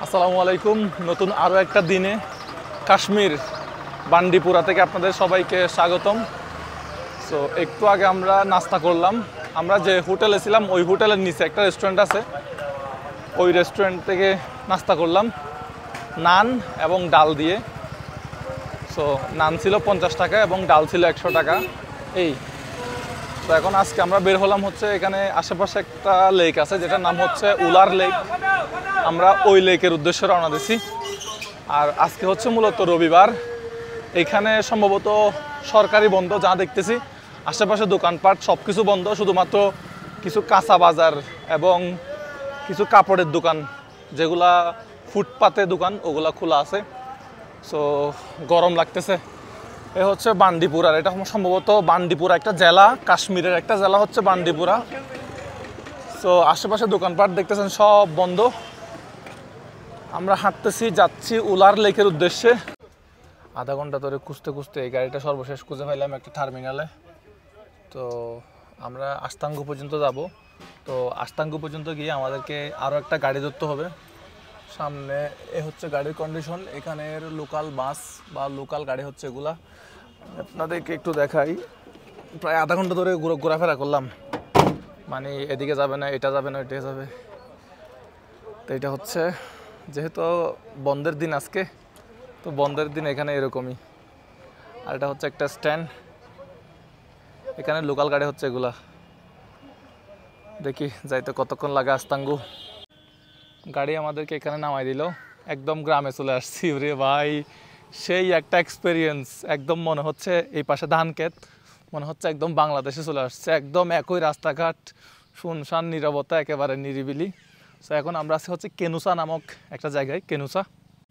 আসসালামু আলাইকুম। নতুন আরও একটা দিনে কাশ্মীর বান্ডিপুরা থেকে আপনাদের সবাইকে স্বাগতম। সো একটু আগে আমরা নাস্তা করলাম। আমরা যে হোটেলে ছিলাম ওই হোটেলের নিচে একটা রেস্টুরেন্ট আছে, ওই রেস্টুরেন্ট থেকে নাস্তা করলাম নান এবং ডাল দিয়ে। সো নান ছিল 50 টাকা এবং ডাল ছিল 100 টাকা। এই তো এখন আজকে আমরা বের হলাম হচ্ছে এখানে আশেপাশে একটা লেক আছে যেটার নাম হচ্ছে উলার লেক। আমরা ওই লেকের উদ্দেশ্যে রওনা দিছি। আর আজকে হচ্ছে মূলত রবিবার, এখানে সম্ভবত সরকারি বন্ধ যা দেখতেছি। আশেপাশে দোকানপাট সব কিছু বন্ধ, শুধুমাত্র কিছু কাঁচা বাজার এবং কিছু কাপড়ের দোকান যেগুলা ফুটপাতে দোকান ওগুলা খোলা আছে। সো গরম লাগতেছে। এ হচ্ছে বান্ডিপুরা, এটা সম্ভবত বান্ডিপুরা একটা জেলা, কাশ্মীরের একটা জেলা হচ্ছে বান্ডিপুরা। সো আশেপাশে দোকানপাট দেখতেছেন সব বন্ধ। আমরা হাঁটতেছি, যাচ্ছি উলার লেকের উদ্দেশ্যে। আধা ঘন্টা ধরে খুঁজতে খুঁজতে এই গাড়িটা সর্বশেষ খুঁজে পাইলাম একটা টার্মিনালে। তো আমরা আস্তাঙ্গু পর্যন্ত যাব। তো আস্তাঙ্গু পর্যন্ত গিয়ে আমাদেরকে আরও একটা গাড়ি ধরতে হবে। সামনে এ হচ্ছে গাড়ির কন্ডিশন। এখানের লোকাল বাস বা লোকাল গাড়ি হচ্ছে এগুলা। আপনাদেরকে একটু দেখাই। প্রায় আধা ঘন্টা ধরে ঘোরাফেরা করলাম, মানে এদিকে যাবে না, এটা যাবে না, এটা যাবে। তো এটা হচ্ছে যেহেতু বন্ধের দিন আজকে, তো বন্ধের দিন এখানে এরকমই। আর এটা হচ্ছে একটা স্ট্যান্ড, এখানে লোকাল গাড়ি হচ্ছে এগুলা। দেখি যাইতে কতক্ষণ লাগে আস্তাঙ্গু। গাড়ি আমাদেরকে এখানে নামাই দিল, একদম গ্রামে চলে আসছি রে ভাই। সেই একটা এক্সপিরিয়েন্স, একদম মনে হচ্ছে এই পাশে ধান ক্ষেত, মনে হচ্ছে একদম বাংলাদেশে চলে আসছে। একদম একই রাস্তাঘাট, শুনশান, নীরবতা, একেবারে নিরিবিলি। সো এখন আমরা আছি হচ্ছে কেনুসা নামক একটা জায়গায়। কেনুসা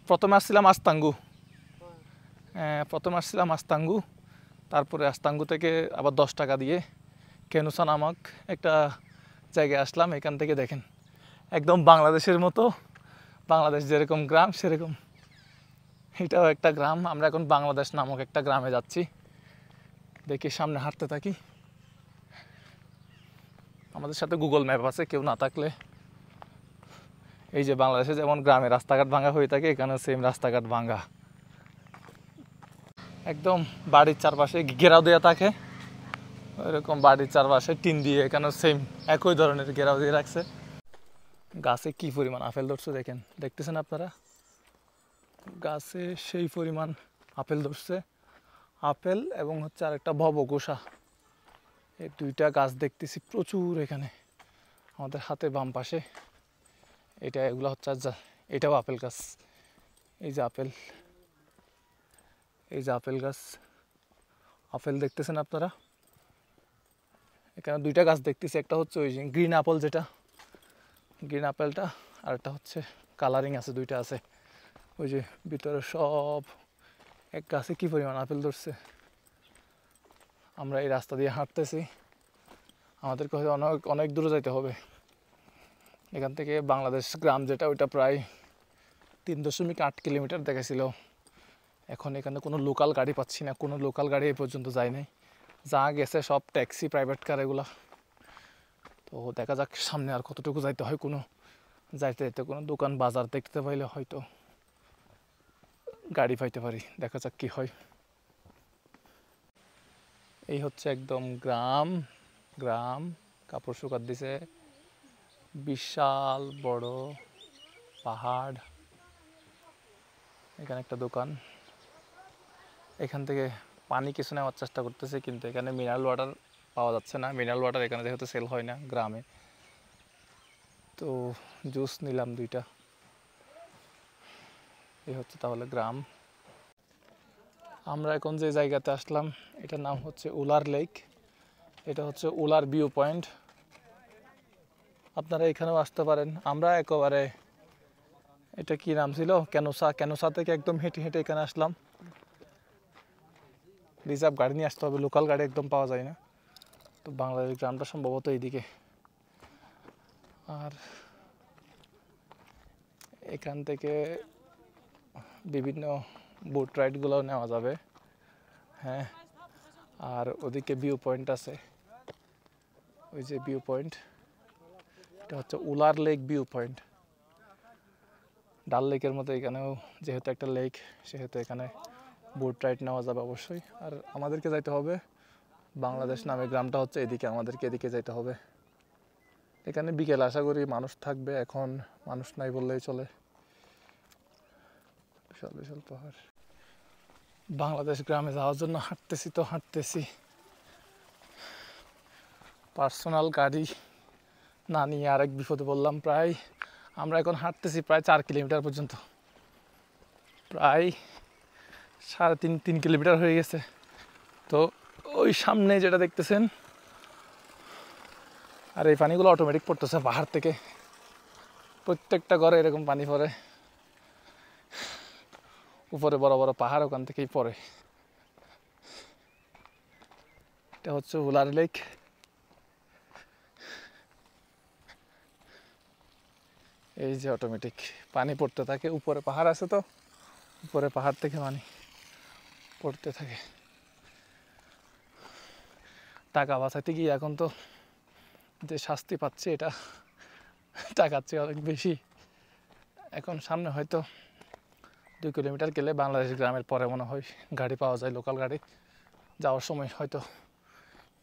প্রথমে আসছিলাম আস্তাঙ্গু, তারপরে আস্তাঙ্গু থেকে আবার 10 টাকা দিয়ে কেনুসা নামক একটা জায়গায় আসলাম। এখান থেকে দেখেন একদম বাংলাদেশের মতো, বাংলাদেশ যেরকম গ্রাম সেরকম এটাও একটা গ্রাম। আমরা এখন বাংলাদেশ নামক একটা গ্রামে যাচ্ছি। দেখি সামনে হাঁটতে থাকি। আমাদের সাথে গুগল ম্যাপ আছে, কেউ না থাকলে। এই যে বাংলাদেশে যেমন গ্রামে রাস্তাঘাট ভাঙা হয়ে থাকে, এখানে সেম রাস্তাঘাট ভাঙা। একদম বাড়ির চারপাশে ঘেরাও দেওয়া থাকে, ওইরকম বাড়ির চারপাশে টিন দিয়ে এখানে সেম একই ধরনের ঘেরাও দিয়ে রাখছে। গাছে কি পরিমাণ আপেল ধরছে দেখেন, দেখতেছেন আপনারা? গাছে সেই পরিমাণ আপেল ধরছে। আপেল এবং হচ্ছে আরেকটা ভবঘোষা, এই দুইটা গাছ দেখতেছি প্রচুর এখানে আমাদের হাতে বাম পাশে। এগুলো হচ্ছে এটাও আপেল গাছ। এই যে আপেল গাছ, আপেল দেখতেছেন আপনারা? এখানে দুইটা গাছ দেখতেছি, একটা হচ্ছে ওই যে গ্রিন আপেল, যেটা গ্রিন আপেলটা, আর একটা হচ্ছে কালারিং আছে, দুইটা আছে। ওই যে ভিতরে সব এক গাছে কি পরিমাণ আপেল ধরছে। আমরা এই রাস্তা দিয়ে হাঁটতেছি, আমাদেরকে হয়তো অনেক অনেক দূরে যাইতে হবে এখান থেকে। বাংলাদেশ গ্রাম যেটা, ওইটা প্রায় 3.8 কিলোমিটার দেখাইছিল। এখন এখানে কোনো লোকাল গাড়ি পাচ্ছি না, কোনো লোকাল গাড়ি এই পর্যন্ত যায় নাই, যা গেছে সব ট্যাক্সি, প্রাইভেট কার এগুলা। তো দেখা যাক সামনে আর কতটুকু যাইতে হয়। কোনো যাইতে কোনো দোকান বাজার দেখতে পাইলে হয়তো গাড়ি পাইতে পারি, দেখা যাক কি হয়। এই হচ্ছে একদম গ্রাম কাপড় শুকাত দিছে, বিশাল বড় পাহাড়। এখানে একটা দোকান, এখান থেকে পানি কিছু নেওয়ার চেষ্টা করতেছে, কিন্তু এখানে মিনারেল ওয়াটার পাওয়া যাচ্ছে না। মিনারেল ওয়াটার এখানে যেহেতু সেল হয় না গ্রামে, তো জুস নিলাম 2টা। এই হচ্ছে তাহলে গ্রাম। আমরা এখন যে জায়গাতে আসলাম এটার নাম হচ্ছে উলার লেক। এটা হচ্ছে উলার ভিউ পয়েন্ট। আপনারা এখানেও আসতে পারেন। আমরা একেবারে, এটা কি নাম ছিল, কেনুসা থেকে একদম হেঁটে হেঁটে এখানে আসলাম। রিজার্ভ গাড়ি নিয়ে আসতে হবে, লোকাল গাড়ি একদম পাওয়া যায় না। তো বাংলাদেশ গ্রামটা সম্ভবত এইদিকে। আর এখান থেকে বিভিন্ন বোট রাইডগুলোও নেওয়া যাবে। হ্যাঁ, আর ওদিকে ভিউ পয়েন্ট আছে, ওই যে ভিউ পয়েন্ট, এটা হচ্ছে উলার লেক ভিউ পয়েন্ট। ডাল লেকের মতো এখানেও যেহেতু একটা লেক, সেহেতু এখানে বোট রাইড নেওয়া যাবে অবশ্যই। আর আমাদেরকে যাইতে হবে বাংলাদেশ নামে, গ্রামটা হচ্ছে এদিকে, আমাদেরকে এদিকে যাইতে হবে। এখানে বিকেল আশা করি মানুষ থাকবে, এখন মানুষ নাই বললেই চলে। বিশাল বিশাল পাহাড়। বাংলাদেশ গ্রামে যাওয়ার জন্য হাঁটতেছি। পার্সোনাল গাড়ি না নিয়ে আরেক বিপদে বললাম। আমরা এখন হাঁটতেছি প্রায় 4 কিলোমিটার পর্যন্ত, প্রায় 3.5 কিলোমিটার হয়ে গেছে। তো ওই সামনে যেটা দেখতেছেন, আর এই পানিগুলো অটোমেটিক পড়তেছে পাহাড় থেকে, প্রত্যেকটা ঘরে এরকম পানি পড়ে। উপরে বড় বড় পাহাড়, ওখান থেকেই পড়ে। এটা হচ্ছে উলার লেক। এই যে অটোমেটিক পানি পড়তে থাকে, উপরে পাহাড় আছে, তো উপরে পাহাড় থেকে পানি পড়তে থাকে। টাকা বাঁচাতে গিয়ে এখন তো যে শাস্তি পাচ্ছে, এটা টাকার চেয়ে অনেক বেশি। এখন সামনে হয়তো 2 কিলোমিটার গেলে বাংলাদেশ গ্রামের পরে মনে হয় গাড়ি পাওয়া যায়, লোকাল গাড়ি। যাওয়ার সময় হয়তো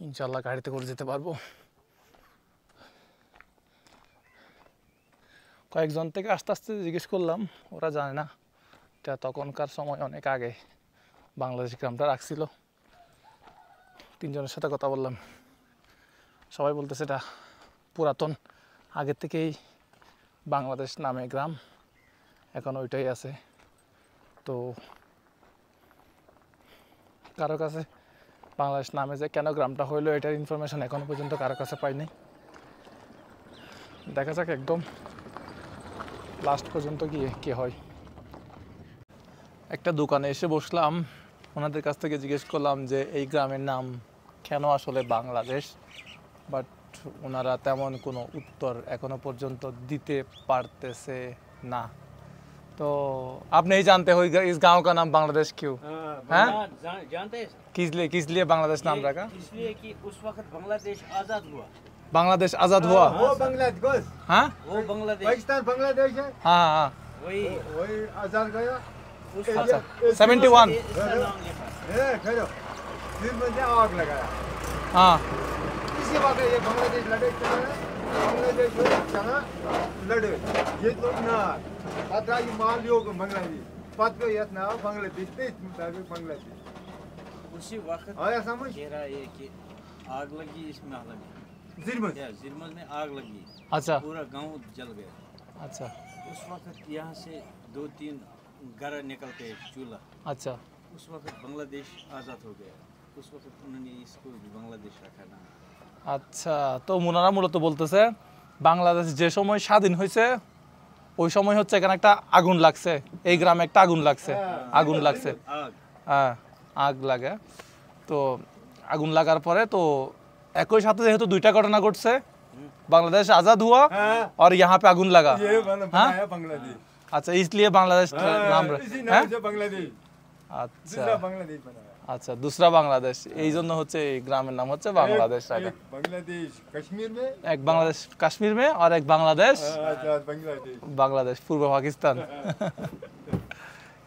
ইনশাল্লাহ গাড়িতে করে যেতে পারবো। কয়েকজন থেকে আস্তে আস্তে জিজ্ঞেস করলাম, ওরা জানে না। এটা তখনকার সময় অনেক আগে বাংলাদেশ গ্রামটা রাখছিল। 3 জনের সাথে কথা বললাম, সবাই বলতেছে এটা পুরাতন, আগের থেকেই বাংলাদেশ নামে গ্রাম, এখন ওইটাই আছে। তো কারো কাছে বাংলাদেশ নামে যে কেন গ্রামটা হইলো, এটার ইনফরমেশন এখনো পর্যন্ত কারো কাছে পাইনি। দেখা যাক একদম লাস্ট পর্যন্ত গিয়ে কি হয়। একটা দোকানে এসে বসলাম, ওনাদের কাছ থেকে জিজ্ঞেস করলাম যে এই গ্রামের নাম কেন আসলে বাংলাদেশ, বাট ওনারা তেমন কোনো উত্তর এখনো পর্যন্ত দিতে পারতেছে না। तो आप नहीं जानते हो इस गांव का नाम बांग्लादेश क्यों? हाँ, जानते हैं? किस लिए बांग्लादेश नाम रखा? इसलिए कि उस वक्त बांग्लादेश आजाद हुआ। बांग्लादेश आजाद हुआ? वो बांग्लादेश, हाँ वो बांग्लादेश पाकिस्तान बांग्लादेश है, हाँ हाँ वही वही आजाद गया। उस अच्छा, वक्त 71 इसका नाम लिखा। ए खैरो फिर मुझे आग लगाया। हाँ इसी वक्त ये बांग्लादेश लड़े चला, बांग्लादेश चला लड़े ये लोग ना पता ये मान लियो को बांग्लादेश पता ये ना बांग्लादेश देश मुताबिक बांग्लादेश उसी वक्त आया समझ। कह रहा है कि आग लगी इस महल में, जिरमत जिरमल में आग लगी, अच्छा पूरा गांव जल गया। अच्छा उस वक्त यहाँ से 2-3 घर निकलते हैं चूल्हा। अच्छा उस वक्त बांग्लादेश आज़ाद हो गया, उस वक्त उन्होंने इसको बांग्लादेश रखा नाम। আচ্ছা, তো ওনারা মূলত বলতেছে বাংলাদেশ যে সময় স্বাধীন হয়েছে ওই সময় হচ্ছে এখানে একটা আগুন লাগছে, এই গ্রামে একটা আগুন লাগছে, आग হ্যাঁ আগ লাগে। তো আগুন লাগার পরে তো একই সাথে যেহেতু দুইটা ঘটনা ঘটছে, बांग्लादेश आजाद हुआ और यहाँ पे आगुन लगा। ये बनाया बांग्लादेश। अच्छा, इसलिए बांग्लादेश नाम इसी हैं? नाम से बांग्लादेश अच्छा दूसरा बांग्लादेश बनाया। আচ্ছা, दूसरा बांग्लादेश, এই জন্য হচ্ছে এই গ্রামের নাম হচ্ছে বাংলাদেশ রাখা। एक बांग्लादेश कश्मीर में, এক বাংলাদেশ কাশ্মীর में और एक बांग्लादेश आजाद बांग्लादेश। বাংলাদেশ পূর্ব পাকিস্তান।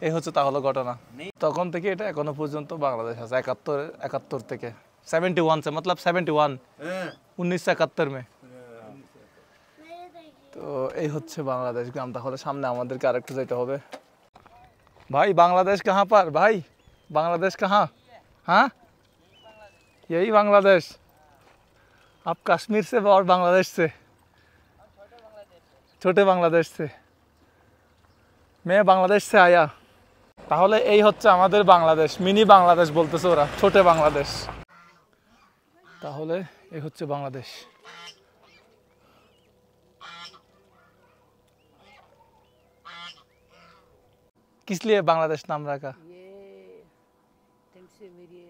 এই হচ্ছে তাহলে ঘটনা। তখন থেকে এটা এখনো পর্যন্ত বাংলাদেশ আছে, 71 থেকে 71 से मतलब 71 हाँ, 1971 में। তো এই হচ্ছে বাংলাদেশ গ্রাম। তাহলে সামনে আমাদেরকে আরেকটু যেতে হবে। भाई बांग्लादेश कहाँ पर भाई? बांग्लादेश कहाँ? हाँ, यही बांग्लादेश। आप कश्मीर से और बांग्लादेश से? छोटे बांग्लादेश से। मैं बांग्लादेश से आया। তাহলে এই হচ্ছে আমাদের বাংলাদেশ, মিনি বাংলাদেশ বলতেছে ওরা, ছোট বাংলাদেশ। তাহলে এই হচ্ছে বাংলাদেশ। किस लिए बांग्लादेश नाम रखा? ये तम से मेरी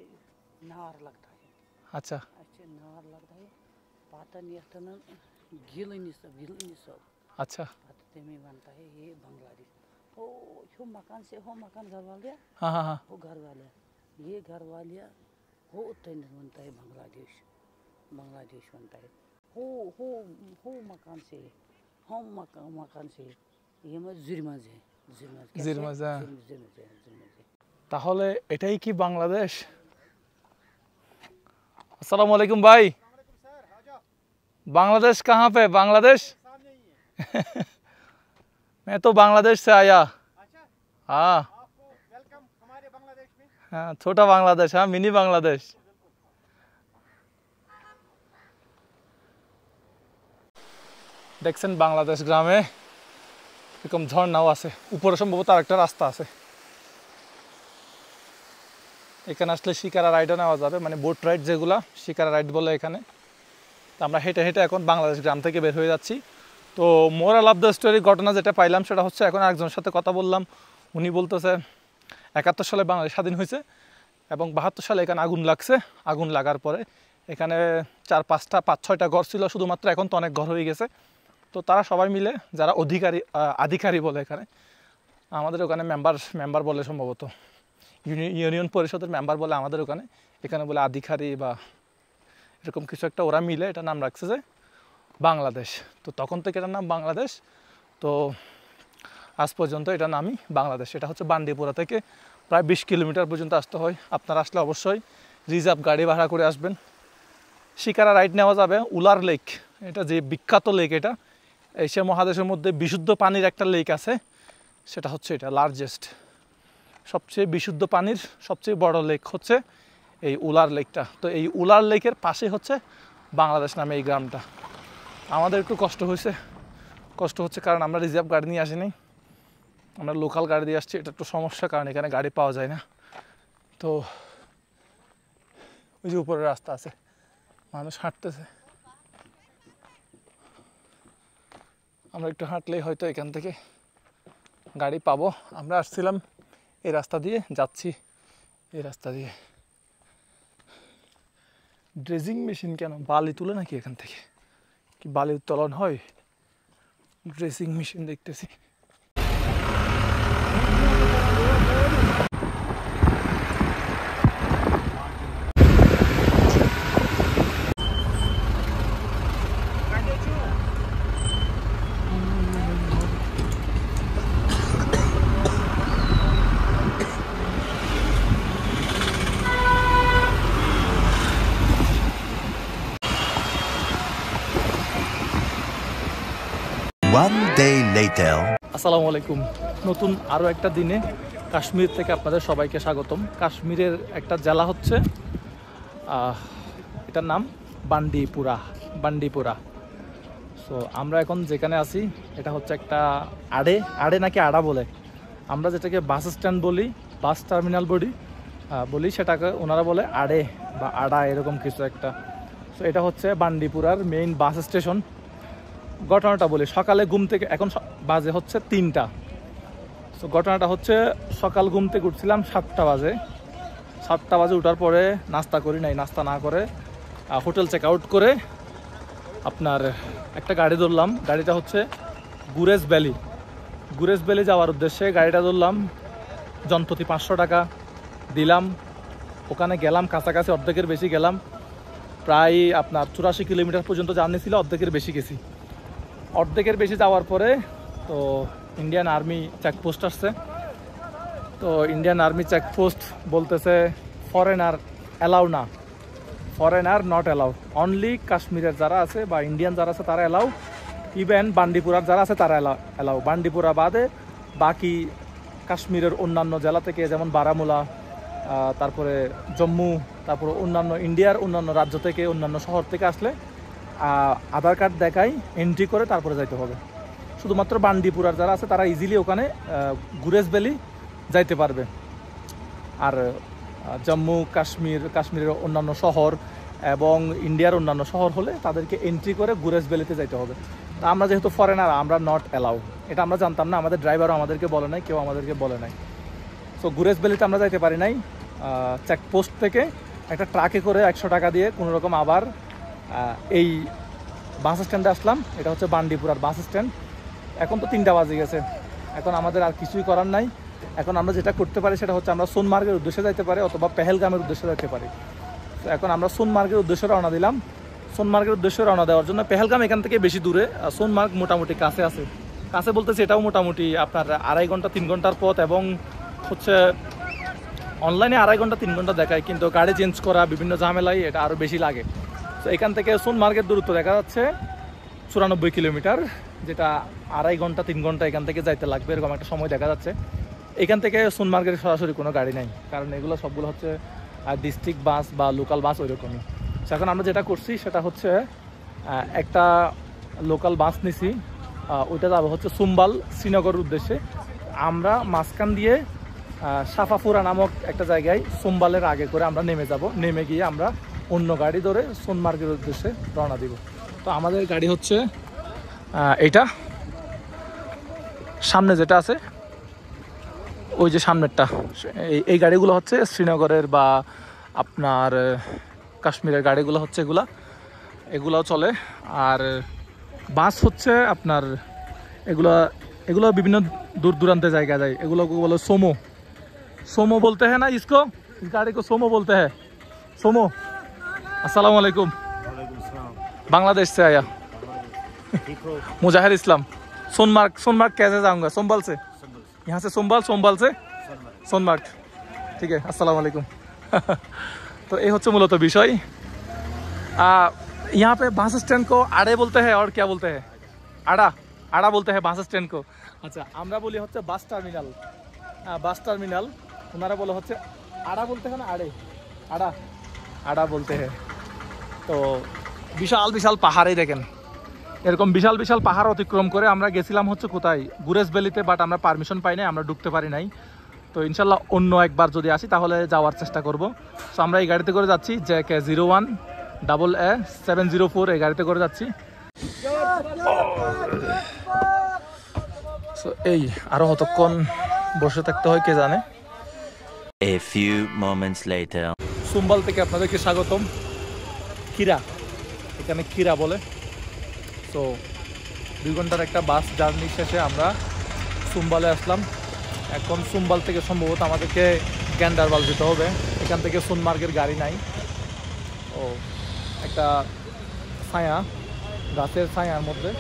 नार लगता है। अच्छा अच्छा नार लगता है पातन यतन गिलनी सब अच्छा तमें बनता है ये बांग्लादेश। ओ हो मकान से हो मकान घर वाले हाँ हाँ हाँ हो घर वाले ये घर वाले हो तन बनता है बांग्लादेश बनता है हो मकान से हम मकान से জিরমাজা। তাহলে এটাই কি বাংলাদেশ? अस्सलाम वालेकुम भाई। बांग्लादेश कहाँ पे? बांग्लादेश? मैं तो बांग्लादेश से आया। हाँ हाँ, छोटा बांग्लादेश, हाँ मिनी बांग्लादेश। দেখছেন বাংলাদেশ গ্রামে এরকম ঝর্ণাও আছে, উপরে সম্ভবত আরেকটা রাস্তা আছে। এখানে আসলে শিকারা রাইডও নেওয়া যাবে, মানে বোট রাইড যেগুলা শিকারা রাইড বলে এখানে। তো আমরা হেঁটে হেঁটে এখন বাংলাদেশ গ্রাম থেকে বের হয়ে যাচ্ছি। তো মোরাল অফ দ্য স্টোরি ঘটনা যেটা পাইলাম সেটা হচ্ছে, এখন আরেকজনের সাথে কথা বললাম, উনি বলতেছে 71 সালে বাংলাদেশ স্বাধীন হয়েছে এবং 72 সালে এখানে আগুন লাগছে। আগুন লাগার পরে এখানে 4-5টা 5-6টা ঘর ছিল শুধুমাত্র, এখন তো অনেক ঘর হয়ে গেছে। তো তারা সবাই মিলে, যারা আধিকারী বলে এখানে, আমাদের ওখানে মেম্বার বলে সম্ভবত, ইউনিয়ন পরিষদের মেম্বার বলে আমাদের ওখানে, এখানে বলে আধিকারী বা এরকম কিছু একটা, ওরা মিলে এটা নাম রাখছে যে বাংলাদেশ। তো তখন থেকে এটার নাম বাংলাদেশ। তো আজ পর্যন্ত এটার নামই বাংলাদেশ। এটা হচ্ছে বান্ডিপুরা থেকে প্রায় 20 কিলোমিটার পর্যন্ত আসতে হয়। আপনারা আসলে অবশ্যই রিজার্ভ গাড়ি ভাড়া করে আসবেন। শিকারা রাইড নেওয়া যাবে। উলার লেক, এটা যে বিখ্যাত লেক, এটা এশিয়া মহাদেশের মধ্যে বিশুদ্ধ পানির একটা লেক আছে, সেটা হচ্ছে এটা লার্জেস্ট, সবচেয়ে বিশুদ্ধ পানির সবচেয়ে বড় লেক হচ্ছে এই উলার লেকটা। তো এই উলার লেকের পাশে হচ্ছে বাংলাদেশ নামে এই গ্রামটা। আমাদের একটু কষ্ট হচ্ছে কারণ আমরা রিজার্ভ গাড়ি নিয়ে আসিনি, আমরা লোকাল গাড়ি দিয়ে আসছি। এটা একটু সমস্যা, কারণ এখানে গাড়ি পাওয়া যায় না। তো ওই যে উপরে রাস্তা আছে, মানুষ হাঁটতেছে, আমরা একটু হাঁটলেই হয়তো এখান থেকে গাড়ি পাবো। আমরা আসছিলাম এই রাস্তা দিয়ে, যাচ্ছি এই রাস্তা দিয়ে। ড্রেজিং মেশিন কেন? বালি তুলে নাকি এখান থেকে? কি বালি উত্তোলন হয়? ড্রেসিং মেশিন দেখতেছি। One day later. আসসালামু আলাইকুম। নতুন আরও একটা দিনে কাশ্মীর থেকে আপনাদের সবাইকে স্বাগতম। কাশ্মীরের একটা জেলা হচ্ছে, এটার নাম বান্ডিপুরা। সো আমরা এখন যেখানে আছি এটা হচ্ছে একটা আড়ে নাকি আড়া বলে, আমরা যেটাকে বাস স্ট্যান্ড বলি, বাস টার্মিনাল বলি, সেটাকে ওনারা বলে আড়ে বা আড়া, এরকম কিছু একটা। সো এটা হচ্ছে বান্ডিপুরার মেইন বাস স্টেশন। ঘটনাটা বলি, সকালে ঘুম থেকে, এখন বাজে হচ্ছে 3টা। সো ঘটনাটা হচ্ছে, সকাল ঘুম থেকে উঠছিলাম 7টা বাজে। উঠার পরে নাস্তা করি নাই, নাস্তা না করে হোটেল চেক আউট করে আপনার একটা গাড়ি ধরলাম। গাড়িটা হচ্ছে গুরেজ ভ্যালি যাওয়ার উদ্দেশ্যে গাড়িটা ধরলাম। জনপ্রতি 500 টাকা দিলাম। ওখানে গেলাম, কাছাকাছি অর্ধেকের বেশি গেলাম, প্রায় আপনার 84 কিলোমিটার পর্যন্ত জার্নি ছিল, অর্ধেকের বেশি যাওয়ার পরে তো ইন্ডিয়ান আর্মি চেকপোস্ট আসছে। তো ইন্ডিয়ান আর্মি চেকপোস্ট বলতেছে ফরেনার নট অ্যালাউ, অনলি কাশ্মীরের যারা আছে বা ইন্ডিয়ান যারা আছে তারা অ্যালাউ, ইভেন বান্ডিপুরার যারা আছে তারা অ্যালাউ। বান্ডিপুরা বাদে বাকি কাশ্মীরের অন্যান্য জেলা থেকে, যেমন বারামুলা, তারপরে জম্মু, তারপরে ইন্ডিয়ার অন্যান্য রাজ্য থেকে, অন্যান্য শহর থেকে আসলে আধার কার্ড দেখাই এন্ট্রি করে তারপরে যাইতে হবে। শুধুমাত্র বান্ডিপুরার যারা আছে তারা ইজিলি ওখানে গুরেজ ভ্যালি যাইতে পারবে। আর জম্মু কাশ্মীরের অন্যান্য শহর এবং ইন্ডিয়ার অন্যান্য শহর হলে তাদেরকে এন্ট্রি করে গুরেজ ভ্যালিতে যাইতে হবে। তা আমরা যেহেতু ফরেনার, আমরা নট অ্যালাউ, এটা আমরা জানতাম না, আমাদের ড্রাইভারও আমাদেরকে বলে নাই, কেউ আমাদেরকে বলে নাই। সো গুরেজ ভ্যালিতে আমরা যাইতে পারি নাই। চেকপোস্ট থেকে একটা ট্রাকে করে 100 টাকা দিয়ে কোনোরকম আবার এই বাস স্ট্যান্ডে আসলাম। এটা হচ্ছে বান্ডিপুরার বাস স্ট্যান্ড। এখন তো 3টা বাজে গেছে, এখন আমাদের আর কিছুই করার নাই। এখন আমরা যেটা করতে পারি সেটা হচ্ছে আমরা সোনমার্গের উদ্দেশ্যে যাইতে পারি অথবা পেহেলগামের উদ্দেশ্যে যাইতে পারি। তো এখন আমরা সোনমার্গের উদ্দেশ্যে রওনা দিলাম। সোনমার্গের উদ্দেশ্যে রওনা দেওয়ার জন্য, পেহেলগাম এখান থেকে বেশি দূরে, সোনমার্গ মোটামুটি কাছে আছে, কাছে বলতেছি এটাও মোটামুটি আপনার 2.5 ঘন্টা 3 ঘন্টার পথ, এবং হচ্ছে অনলাইনে 2.5 ঘন্টা 3 ঘন্টা দেখায়, কিন্তু গাড়ি চেঞ্জ করা বিভিন্ন ঝামেলায় এটা আরও বেশি লাগে। তো এখান থেকে সোনমার্গের দূরত্ব দেখা যাচ্ছে 94 কিলোমিটার, যেটা 2.5 ঘন্টা 3 ঘন্টা এখান থেকে যাইতে লাগবে, এরকম একটা সময় দেখা যাচ্ছে। এখান থেকে সোনমার্গের সরাসরি কোনো গাড়ি নাই, কারণ এগুলো সবগুলো হচ্ছে ডিস্ট্রিক্ট বাস বা লোকাল বাস ওইরকমই। এখন আমরা যেটা করছি সেটা হচ্ছে একটা লোকাল বাস নিছি, ওইটা যাবো হচ্ছে সুম্বাল শ্রীনগরের উদ্দেশ্যে। আমরা মাঝখান দিয়ে সাফাপুরা নামক একটা জায়গায় সুম্বালের আগে করে আমরা নেমে যাব, নেমে গিয়ে আমরা অন্য গাড়ি ধরে সোনমার্গের উদ্দেশ্যে রওনা দিব। তো আমাদের গাড়ি হচ্ছে এটা সামনে যেটা আছে ওই যে সামনেরটা, এই গাড়িগুলো হচ্ছে শ্রীনগরের বা আপনার কাশ্মীরের গাড়িগুলো হচ্ছে এগুলাও চলে। আর বাস হচ্ছে আপনার এগুলো বিভিন্ন দূর দূরান্তে জায়গা যায়, এগুলো বলো सोमो बोलते हैं ना इसको, इस गाड़ी को सोमो बोलते हैं, सोमो। अस्सलाम वालेकुम। बांग्लादेश से आया, मुजाहिर इस्लाम। सोनमार्ग कैसे जाऊंगा? सोमबल से, यहाँ से सोमबल से सोनमार्ग, ठीक है। अस्सलाम वालेकुम। तो ये হচ্ছে মূলত বিষয়। यहाँ पे बस स्टैंड को आड़े बोलते हैं और क्या बोलते हैं? आड़ा बोलते हैं बस स्टैंड को। अच्छा, আমরা বলি হচ্ছে বাস টার্মিনাল, ওনারা বলে হচ্ছে আড়া বলতে হয় না আড়া বলতে হয়। তো বিশাল বিশাল পাহাড়ই দেখেন, এরকম বিশাল বিশাল পাহাড় অতিক্রম করে আমরা গেছিলাম হচ্ছে কোথায়, গুরেজ ভ্যালিতে, বাট আমরা পারমিশন পাই নাই, আমরা ঢুকতে পারি নাই। তো ইনশাল্লাহ অন্য একবার যদি আসি তাহলে যাওয়ার চেষ্টা করব। সো আমরা এই গাড়িতে করে যাচ্ছি, JK 01AA704, এই গাড়িতে করে যাচ্ছি। সো এই আরো কতক্ষণ বসে থাকতে হয় কে জানে। A few moments later. সুম্বাল থেকে আপনাদেরকে স্বাগতম। এখানে খিরা বলে। তো 2 ঘন্টার একটা বাস জার্নি শেষে আমরা সুম্বালে আসলাম। এখন সুম্বাল থেকে সম্ভবত আমাদেরকে গ্যান্ডারবাল যেতে হবে, এখান থেকে সোনমার্গের গাড়ি নাই। ও একটা ছায়া, গাছের ছায়ার মধ্যে,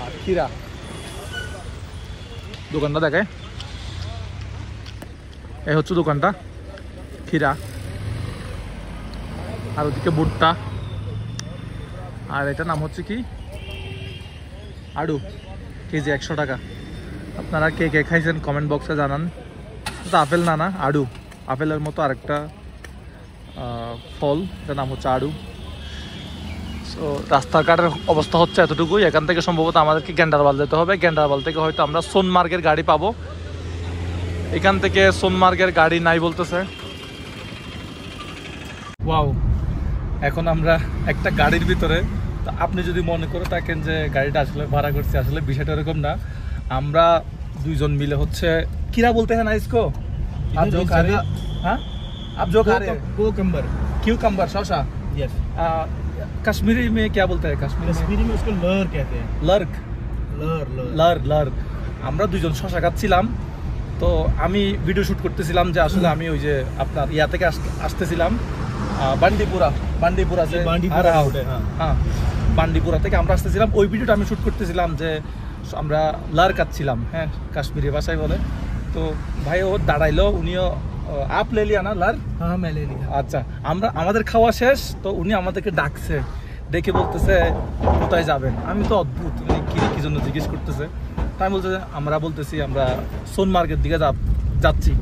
আর খিরা দোকানটা দেখায়, এই হচ্ছে দোকানটা, খিরা। আর ওদিকে ভুট্টা, আর এটার নাম হচ্ছে কি আড়ু, কেজি 100 টাকা। আপনারা কে কে খাইছেন কমেন্ট বক্সে জানান। আপেল না আড়ু, আপেলের মতো আরেকটা ফল, এটার নাম হচ্ছে আড়ু। সো রাস্তাঘাটের অবস্থা হচ্ছে এতটুকুই। এখান থেকে সম্ভবত আমাদেরকে গ্যান্ডারবাল যেতে হবে, গ্যান্ডারবাল থেকে হয়তো আমরা সোনমার্গের গাড়ি পাবো। এখান থেকে সোনমার্গের গাড়ি নাই বলতেছে। ওয়াও, এখন আমরা একটা গাড়ির ভিতরে। তো আপনি যদি মনে করে থাকেন যে গাড়িটা আসলে ভাড়া করছি, আসলে বিষয়টা এরকম না। আমরা 2 জন মিলে হচ্ছে কিরা বলতে हैं ना इसको, आप जो खा रहे हैं, हाँ आप जो खा रहे हैं क्यूकम्बर शौशा, यस। कश्मीरी में क्या बोलते हैं? कश्मीरी में उसको लर कहते हैं। लर। আমরা 2 জন শশা খাচ্ছিলাম। তো আমি ভিডিও শুট করতেছিলাম যে আসলে আমি ওই যে আপনার ইয়া থেকে আসতেছিলাম বান্ডিপুরা से হ্যাঁ বান্ডিপুরা থেকে আমরা আসতেছিলাম। ওই ভিডিওটা আমি শুট করতেছিলাম যে আমরা লার খাচ্ছিলাম, হ্যাঁ কাশ্মীরি ভাষায় বলে। তো ভাই ও দাঁড়াইলো, উনিও আপ লে লিয়া না লার? हाँ मैं ले लिया। আচ্ছা, আমাদের খাওয়া শেষ, তো উনি আমাদেরকে ডাকছে, ডেকে বলতেছে কোথায় যাবেন। আমি তো অদ্ভুত, কি জন্য জিজ্ঞেস করতেছে। তাই বলতেছে, আমরা বলতেছি আমরা সোনমার্গের দিকে যাচ্ছি।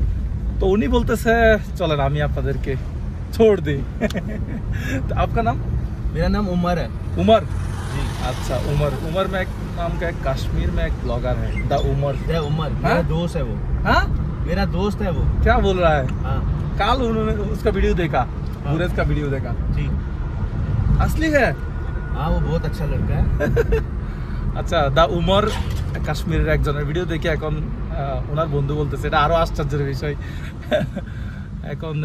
তো উনি বলতেছে চলেন আমি আপনাদেরকে छोड़ दी। तो आपका नाम? मेरा नाम उमर है। उमर जी, अच्छा उमर में एक नाम का, एक कश्मीर में एक ब्लॉगर है द उमर। मेरा दोस्त है वो। हाँ, मेरा दोस्त है वो। क्या बोल रहा है? हाँ, कल उन्होंने उसका वीडियो देखा, गुरेज का वीडियो देखा जी। असली है? हाँ, वो बहुत अच्छा लड़का है। আচ্ছা, দা উমর কাশ্মীরের একজনের ভিডিও দেখে এখন ওনার বন্ধু বলতেছে, এটা আরো আশ্চর্যের বিষয়। এখন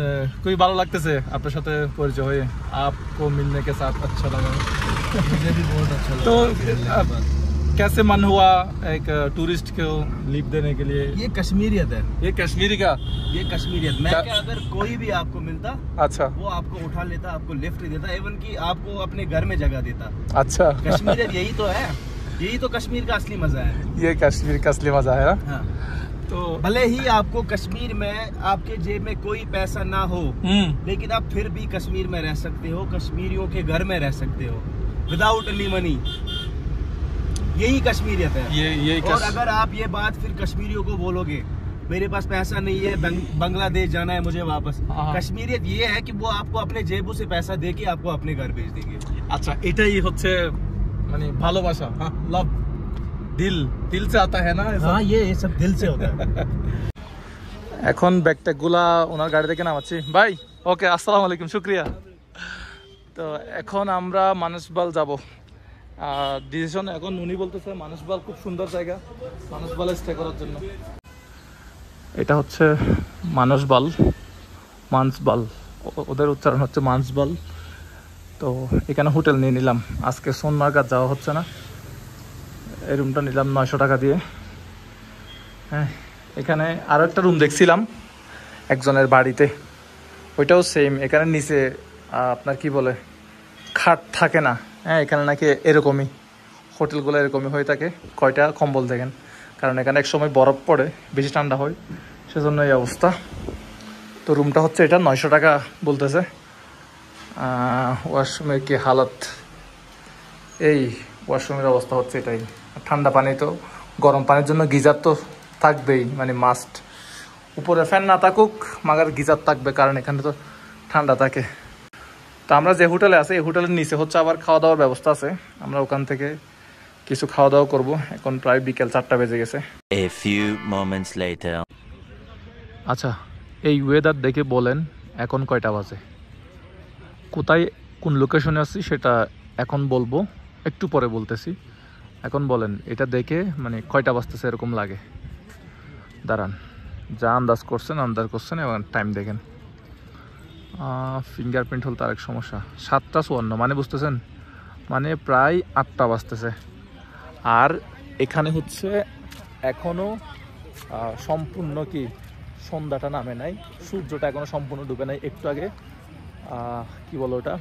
খুবই ভালো লাগতেছে আপনার সাথে পরিচয় হয়ে। आपको मिलने के साथ अच्छा लगा। मुझे भी बहुत अच्छा लगा। तो कैसे मन हुआ एक टूरिस्ट को लिफ्ट देने के लिए? ये कश्मीरियत है, ये कश्मीरी का, ये कश्मीरियत। मैं क्या, अगर कोई भी आपको मिलता, अच्छा वो आपको उठा लेता, आपको लिफ्ट देता, इवन कि आपको अपने घर में जगह देता। अच्छा कश्मीरियत यही तो है। यही तो कश्मीर का असली मजा है। ये कश्मीर का असली मजा है। हाँ। तो भले ही आपको कश्मीर में आपके जेब में कोई पैसा ना हो, लेकिन आप फिर भी कश्मीर में रह सकते हो, कश्मीरियों के घर में रह सकते हो विदाउट एनी मनी। यही कश्मीरियत है। ये और अगर आप ये बात फिर कश्मीरियों को बोलोगे मेरे पास पैसा नहीं है, बांग्लादेश जाना है मुझे वापस, कश्मीरियत ये है कि वो आपको अपने जेबों से पैसा दे के आपको अपने घर भेज देंगे। अच्छा, এটাই হচ্ছে মানে ভালোবাসা। লাভ দিল से आता है ना। हाँ, ये सब दिल से होता है। এখন ব্যাগট্যাগুলা ওনার গাড়ি থেকে নামাচ্ছি। ভাই ওকে, আসসালামু আলাইকুম, শুক্রিয়া। তো এখন আমরা মানসবাল যাব। ডিসিশন এখন উনি বলতেছে মানসবাল খুব সুন্দর জায়গা, মানসবালে স্টে করার জন্য। এটা হচ্ছে মানসবাল, মানসবাল, ওদের উচ্চারণ হচ্ছে মানসবাল। তো এখানে হোটেল নিয়ে নিলাম। আজকে সোনমার্গ আর যাওয়া হচ্ছে না। এই রুমটা নিলাম 900 টাকা দিয়ে। হ্যাঁ, এখানে আরও একটা রুম দেখছিলাম একজনের বাড়িতে, ওইটাও সেম। এখানে নিচে আপনার কি বলে খাট থাকে না। হ্যাঁ, এখানে নাকি এরকমই হোটেলগুলো এরকমই হয়ে থাকে। কয়টা কম্বল দেখেন, কারণ এখানে এক সময় বরফ পড়ে, বেশি ঠান্ডা হয়, সেজন্য এই অবস্থা। তো রুমটা হচ্ছে এটা 900 টাকা বলতেছে। ওয়াশরুমের কি হালত, এই ওয়াশরুমের অবস্থা হচ্ছে এটাই। ঠান্ডা পানি তো, গরম পানির জন্য গিজার তো থাকবেই, মানে মাস্ট। উপরে ফ্যান না থাকুক মাগার গিজার থাকবে, কারণ এখানে তো ঠান্ডা থাকে। তো আমরা যে হোটেলে আছি এই হোটেলের নিচে হচ্ছে আবার খাওয়া দাওয়ার ব্যবস্থা আছে। আমরা ওখান থেকে কিছু খাওয়া দাওয়া করবো। এখন প্রায় বিকেল 4টা বেজে গেছে। A few moments later. আচ্ছা, এই ওয়েদার দেখে বলেন এখন কয়টা বাজে, কোথায় কোন লোকেশনে আছি সেটা এখন বলবো, একটু পরে বলতেছি। এখন বলেন এটা দেখে মানে কয়টা বাজতেছে এরকম লাগে। দাঁড়ান, যা আন্দাজ করছেন এবং টাইম দেখেন। ফিঙ্গারপ্রিন্ট হল তার এক সমস্যা। 7:54 মানে বুঝতেছেন, মানে প্রায় 8টা বাজতেছে। আর এখানে হচ্ছে এখনও সম্পূর্ণ কি সন্ধ্যাটা নামে নাই, সূর্যটা এখনও সম্পূর্ণ ডুবে নাই। একটু আগে কি বলো ওটা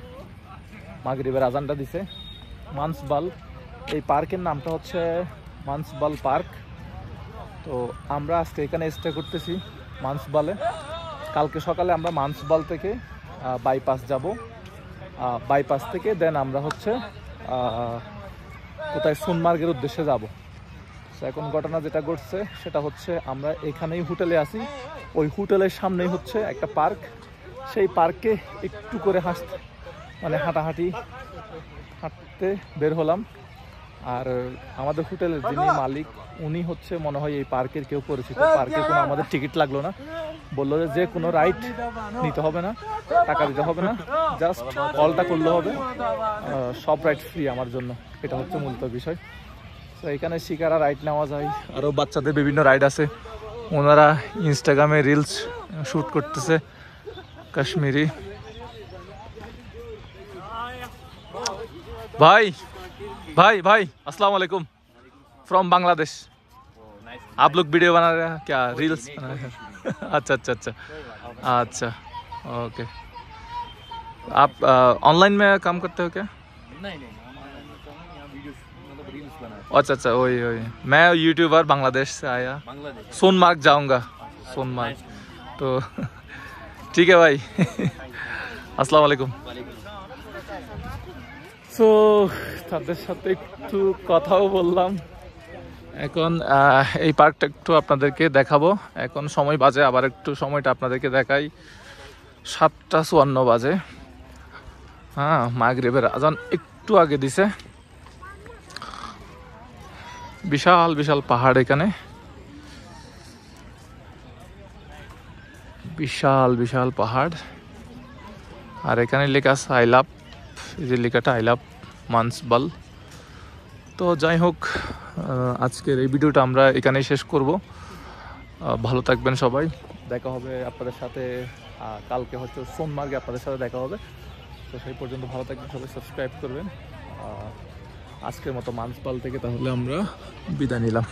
মাগরিবের আজানটা দিছে। মানসবাল, এই পার্কের নামটা হচ্ছে মানসবাল পার্ক। তো আমরা আজকে এখানে স্টে করতেছি মানসবালে। কালকে সকালে আমরা মানসবাল থেকে বাইপাস যাব। বাইপাস থেকে দেন আমরা হচ্ছে কোথায় সোনমার্গের উদ্দেশ্যে যাব। এখন ঘটনা যেটা ঘটছে সেটা হচ্ছে আমরা এখানেই হোটেলে আছি, ওই হোটেলের সামনেই হচ্ছে একটা পার্ক। সেই পার্কে একটু করে হাঁটতে বের হলাম। আর আমাদের হোটেলের যিনি মালিক উনি হচ্ছে মনে হয় এই পার্কের কেউ পরিচিত। পার্কে কোনো আমাদের টিকিট লাগলো না, বললো যে কোনো রাইড নিতে হবে না, টাকা দিতে হবে না, জাস্ট কলটা করলে হবে, সব রাইড ফ্রি আমার জন্য। এটা হচ্ছে মূলত বিষয়। তো এখানে শিকারা রাইড নেওয়া যায়, আরও বাচ্চাদের বিভিন্ন রাইড আছে। ওনারা ইনস্টাগ্রামে রিলস শ্যুট করতেছে কাশ্মীরি। भाई भाई भाई अस्सलाम वालेकुम, फ्रॉम बांग्लादेश। आप लोग वीडियो बना रहे हैं क्या, रील्स बना रहे हैं? अच्छा अच्छा अच्छा अच्छा, ओके। आप ऑनलाइन में काम करते हो क्या? नहीं, रील्स बनाए। अच्छा अच्छा, वही मैं यूट्यूबर बांग्लादेश से आया, सोनमार्ग जाऊंगा, सोनमार्ग। तो ठीक है भाई, अस्सलाम वालेकुम। সো তাদের সাথে একটু কথাও বললাম। এখন এই পার্কটা একটু আপনাদেরকে দেখাবো। এখন সময় বাজে, আবার একটু সময়টা আপনাদেরকে দেখাই। 7:54 বাজে। হ্যাঁ, মাগরিবের আজান একটু আগে দিছে। বিশাল বিশাল পাহাড়, এখানে বিশাল বিশাল পাহাড়। আর এখানে লেখা আছে আই লাভ, এই যে লেখাটা আই লাভ মানসবাল। তো যাই হোক, আজকের এই ভিডিওটা আমরা এখানেই শেষ করব। ভালো থাকবেন সবাই, দেখা হবে আপনাদের সাথে কালকে হয়তো সোনমার্গে আপনাদের সাথে দেখা হবে। তো সেই পর্যন্ত ভালো থাকবেন সবাই, সাবস্ক্রাইব করবেন। আজকের মতো মানসবাল থেকে তাহলে আমরা বিদায় নিলাম।